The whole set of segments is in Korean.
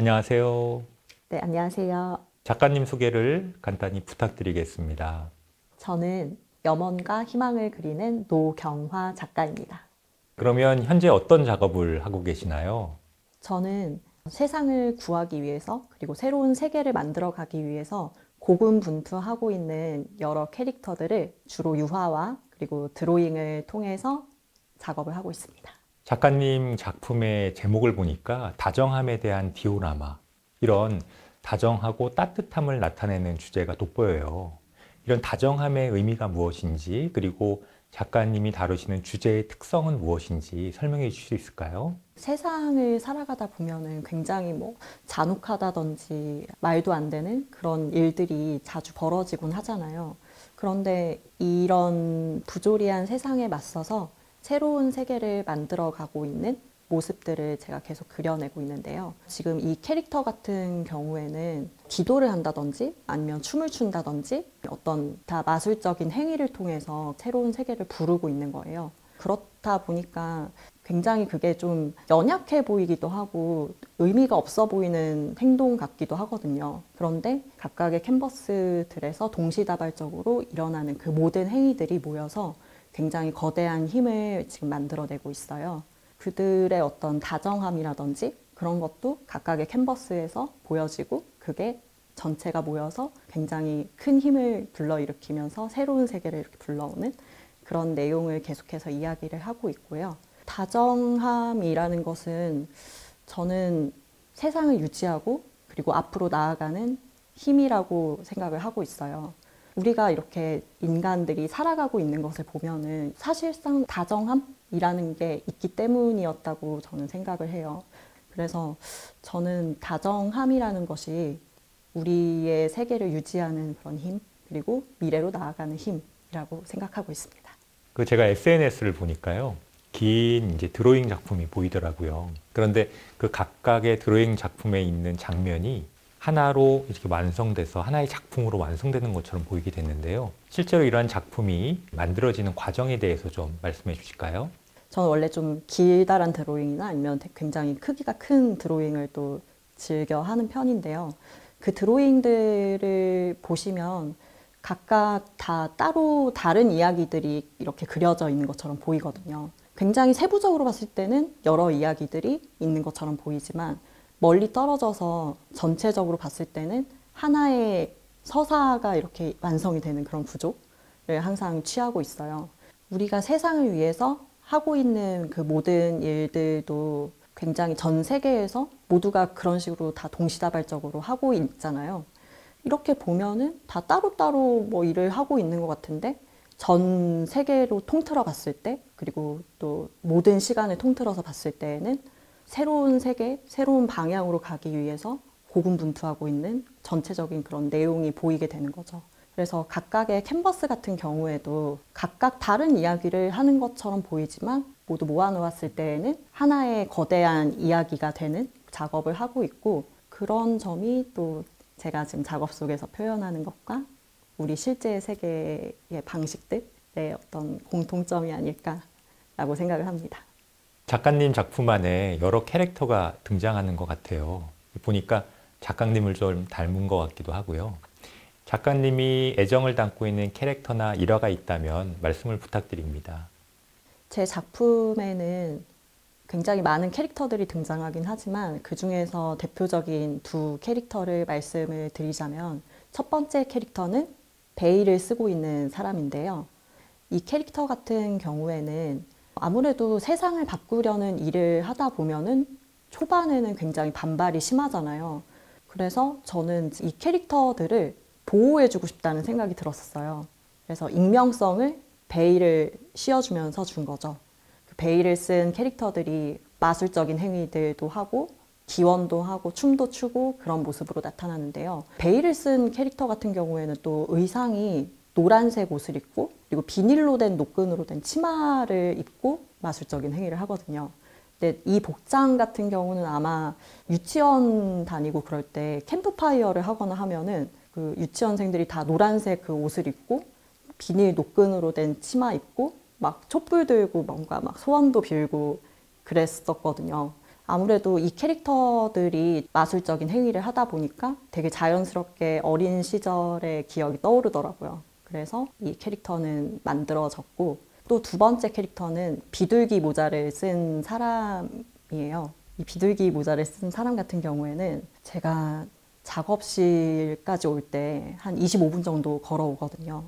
안녕하세요. 네, 안녕하세요. 작가님 소개를 간단히 부탁드리겠습니다. 저는 염원과 희망을 그리는 노경화 작가입니다. 그러면 현재 어떤 작업을 하고 계시나요? 저는 세상을 구하기 위해서 그리고 새로운 세계를 만들어가기 위해서 고군분투하고 있는 여러 캐릭터들을 주로 유화와 그리고 드로잉을 통해서 작업을 하고 있습니다. 작가님 작품의 제목을 보니까 다정함에 대한 디오라마, 이런 다정하고 따뜻함을 나타내는 주제가 돋보여요. 이런 다정함의 의미가 무엇인지, 그리고 작가님이 다루시는 주제의 특성은 무엇인지 설명해 주실 수 있을까요? 세상을 살아가다 보면은 굉장히 잔혹하다든지 말도 안 되는 그런 일들이 자주 벌어지곤 하잖아요. 그런데 이런 부조리한 세상에 맞서서 새로운 세계를 만들어 가고 있는 모습들을 제가 계속 그려내고 있는데요. 지금 이 캐릭터 같은 경우에는 기도를 한다든지 아니면 춤을 춘다든지 어떤 다 마술적인 행위를 통해서 새로운 세계를 부르고 있는 거예요. 그렇다 보니까 굉장히 그게 좀 연약해 보이기도 하고 의미가 없어 보이는 행동 같기도 하거든요. 그런데 각각의 캔버스들에서 동시다발적으로 일어나는 그 모든 행위들이 모여서 굉장히 거대한 힘을 지금 만들어내고 있어요. 그들의 어떤 다정함이라든지 그런 것도 각각의 캔버스에서 보여지고 그게 전체가 모여서 굉장히 큰 힘을 불러일으키면서 새로운 세계를 이렇게 불러오는 그런 내용을 계속해서 이야기를 하고 있고요. 다정함이라는 것은 저는 세상을 유지하고 그리고 앞으로 나아가는 힘이라고 생각을 하고 있어요. 우리가 이렇게 인간들이 살아가고 있는 것을 보면은 사실상 다정함이라는 게 있기 때문이었다고 저는 생각을 해요. 그래서 저는 다정함이라는 것이 우리의 세계를 유지하는 그런 힘, 그리고 미래로 나아가는 힘이라고 생각하고 있습니다. 제가 SNS를 보니까요. 긴 이제 드로잉 작품이 보이더라고요. 그런데 그 각각의 드로잉 작품에 있는 장면이 하나로 이렇게 완성돼서 하나의 작품으로 완성되는 것처럼 보이게 됐는데요. 실제로 이러한 작품이 만들어지는 과정에 대해서 좀 말씀해 주실까요? 저는 원래 좀 길다란 드로잉이나 아니면 굉장히 크기가 큰 드로잉을 또 즐겨 하는 편인데요. 그 드로잉들을 보시면 각각 다 따로 다른 이야기들이 이렇게 그려져 있는 것처럼 보이거든요. 굉장히 세부적으로 봤을 때는 여러 이야기들이 있는 것처럼 보이지만 멀리 떨어져서 전체적으로 봤을 때는 하나의 서사가 이렇게 완성이 되는 그런 구조를 항상 취하고 있어요. 우리가 세상을 위해서 하고 있는 그 모든 일들도 굉장히 전 세계에서 모두가 그런 식으로 다 동시다발적으로 하고 있잖아요. 이렇게 보면은 다 따로따로 일을 하고 있는 것 같은데 전 세계로 통틀어 봤을 때 그리고 또 모든 시간을 통틀어서 봤을 때에는 새로운 세계, 새로운 방향으로 가기 위해서 고군분투하고 있는 전체적인 그런 내용이 보이게 되는 거죠. 그래서 각각의 캔버스 같은 경우에도 각각 다른 이야기를 하는 것처럼 보이지만 모두 모아놓았을 때에는 하나의 거대한 이야기가 되는 작업을 하고 있고 그런 점이 또 제가 지금 작업 속에서 표현하는 것과 우리 실제 세계의 방식들의 어떤 공통점이 아닐까라고 생각을 합니다. 작가님 작품 안에 여러 캐릭터가 등장하는 것 같아요. 보니까 작가님을 좀 닮은 것 같기도 하고요. 작가님이 애정을 담고 있는 캐릭터나 일화가 있다면 말씀을 부탁드립니다. 제 작품에는 굉장히 많은 캐릭터들이 등장하긴 하지만 그 중에서 대표적인 두 캐릭터를 말씀을 드리자면 첫 번째 캐릭터는 베일을 쓰고 있는 사람인데요. 이 캐릭터 같은 경우에는 아무래도 세상을 바꾸려는 일을 하다 보면은 초반에는 굉장히 반발이 심하잖아요. 그래서 저는 이 캐릭터들을 보호해주고 싶다는 생각이 들었어요. 그래서 익명성을 베일을 씌워주면서 준 거죠. 그 베일을 쓴 캐릭터들이 마술적인 행위들도 하고 기원도 하고 춤도 추고 그런 모습으로 나타나는데요. 베일을 쓴 캐릭터 같은 경우에는 또 의상이 노란색 옷을 입고 그리고 비닐로 된 노끈으로 된 치마를 입고 마술적인 행위를 하거든요. 근데 이 복장 같은 경우는 아마 유치원 다니고 그럴 때 캠프파이어를 하거나 하면은 그 유치원생들이 다 노란색 그 옷을 입고 비닐 노끈으로 된 치마 입고 막 촛불 들고 뭔가 막 소원도 빌고 그랬었거든요. 아무래도 이 캐릭터들이 마술적인 행위를 하다 보니까 되게 자연스럽게 어린 시절의 기억이 떠오르더라고요. 그래서 이 캐릭터는 만들어졌고, 또 두 번째 캐릭터는 비둘기 모자를 쓴 사람이에요. 이 비둘기 모자를 쓴 사람 같은 경우에는 제가 작업실까지 올 때 한 25분 정도 걸어오거든요.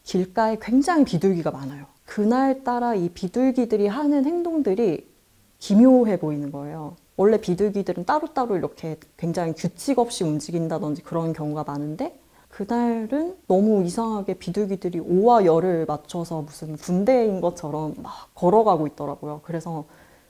길가에 굉장히 비둘기가 많아요. 그날따라 이 비둘기들이 하는 행동들이 기묘해 보이는 거예요. 원래 비둘기들은 따로따로 이렇게 굉장히 규칙 없이 움직인다든지 그런 경우가 많은데, 그날은 너무 이상하게 비둘기들이 오와 열을 맞춰서 무슨 군대인 것처럼 막 걸어가고 있더라고요. 그래서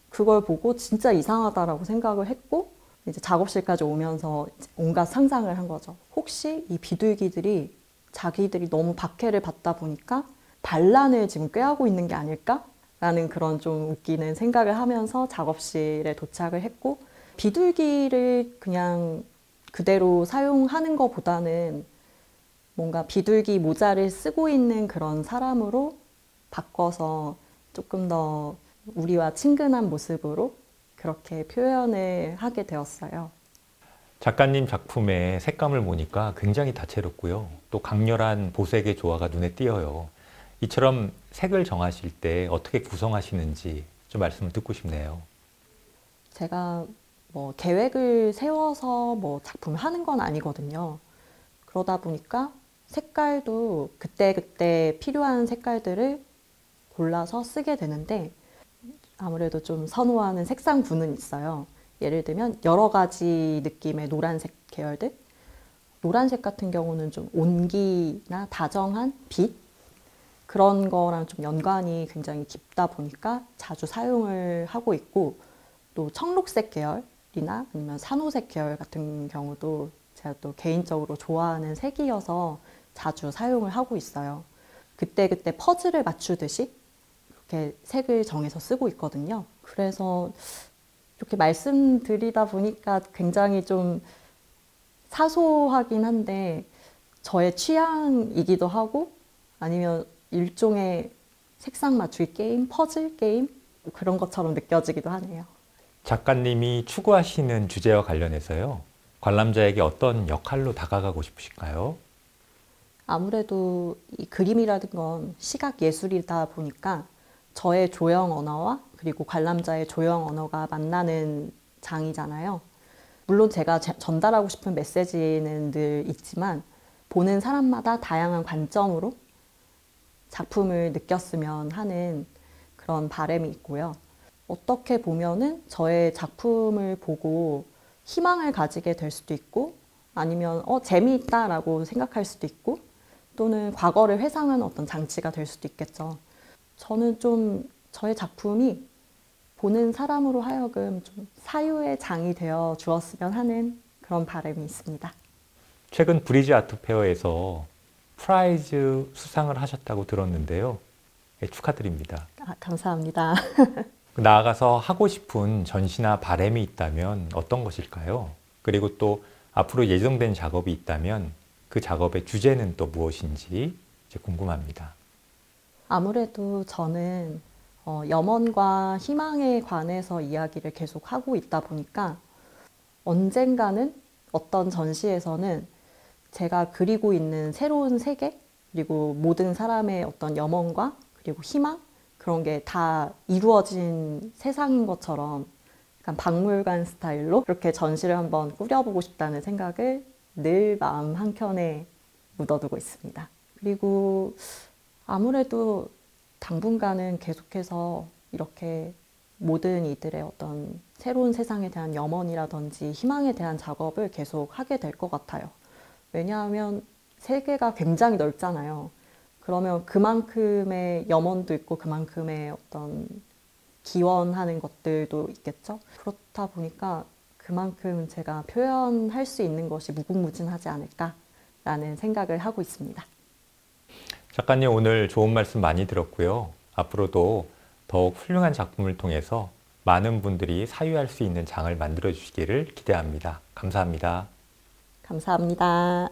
그걸 보고 진짜 이상하다라고 생각을 했고, 이제 작업실까지 오면서 온갖 상상을 한 거죠. 혹시 이 비둘기들이 자기들이 너무 박해를 받다 보니까 반란을 지금 꾀하고 있는 게 아닐까? 라는 그런 좀 웃기는 생각을 하면서 작업실에 도착을 했고, 비둘기를 그냥 그대로 사용하는 것보다는 뭔가 비둘기 모자를 쓰고 있는 그런 사람으로 바꿔서 조금 더 우리와 친근한 모습으로 그렇게 표현을 하게 되었어요. 작가님 작품의 색감을 보니까 굉장히 다채롭고요. 또 강렬한 보색의 조화가 눈에 띄어요. 이처럼 색을 정하실 때 어떻게 구성하시는지 좀 말씀을 듣고 싶네요. 제가 뭐 계획을 세워서 뭐 작품을 하는 건 아니거든요. 그러다 보니까 색깔도 그때그때 필요한 색깔들을 골라서 쓰게 되는데, 아무래도 좀 선호하는 색상군은 있어요. 예를 들면 여러 가지 느낌의 노란색 계열들. 노란색 같은 경우는 좀 온기나 다정한 빛, 그런 거랑 좀 연관이 굉장히 깊다 보니까 자주 사용을 하고 있고, 또 청록색 계열이나 아니면 산호색 계열 같은 경우도 제가 또 개인적으로 좋아하는 색이어서 자주 사용을 하고 있어요. 그때그때 퍼즐을 맞추듯이 이렇게 색을 정해서 쓰고 있거든요. 그래서 이렇게 말씀드리다 보니까 굉장히 좀 사소하긴 한데 저의 취향이기도 하고, 아니면 일종의 색상 맞추기 게임, 퍼즐 게임, 그런 것처럼 느껴지기도 하네요. 작가님이 추구하시는 주제와 관련해서요. 관람자에게 어떤 역할로 다가가고 싶으실까요? 아무래도 이 그림이라는 건 시각 예술이다 보니까 저의 조형 언어와 그리고 관람자의 조형 언어가 만나는 장이잖아요. 물론 제가 전달하고 싶은 메시지는 늘 있지만, 보는 사람마다 다양한 관점으로 작품을 느꼈으면 하는 그런 바람이 있고요. 어떻게 보면은 저의 작품을 보고 희망을 가지게 될 수도 있고, 아니면 재미있다라고 생각할 수도 있고, 또는 과거를 회상하는 어떤 장치가 될 수도 있겠죠. 저는 좀 저의 작품이 보는 사람으로 하여금 좀 사유의 장이 되어 주었으면 하는 그런 바람이 있습니다. 최근 브리즈 아트페어에서 프라이즈 수상을 하셨다고 들었는데요. 네, 축하드립니다. 감사합니다. 나아가서 하고 싶은 전시나 바람이 있다면 어떤 것일까요? 그리고 또 앞으로 예정된 작업이 있다면 그 작업의 주제는 또 무엇인지 이제 궁금합니다. 아무래도 저는 염원과 희망에 관해서 이야기를 계속 하고 있다 보니까 언젠가는 어떤 전시에서는 제가 그리고 있는 새로운 세계, 그리고 모든 사람의 어떤 염원과 그리고 희망, 그런 게 다 이루어진 세상인 것처럼 약간 박물관 스타일로 그렇게 전시를 한번 꾸려보고 싶다는 생각을 늘 마음 한켠에 묻어두고 있습니다. 그리고 아무래도 당분간은 계속해서 이렇게 모든 이들의 어떤 새로운 세상에 대한 염원이라든지 희망에 대한 작업을 계속 하게 될 것 같아요. 왜냐하면 세계가 굉장히 넓잖아요. 그러면 그만큼의 염원도 있고 그만큼의 어떤 기원하는 것들도 있겠죠. 그렇다 보니까 그만큼 제가 표현할 수 있는 것이 무궁무진하지 않을까라는 생각을 하고 있습니다. 작가님 오늘 좋은 말씀 많이 들었고요. 앞으로도 더욱 훌륭한 작품을 통해서 많은 분들이 사유할 수 있는 장을 만들어 주시기를 기대합니다. 감사합니다. 감사합니다.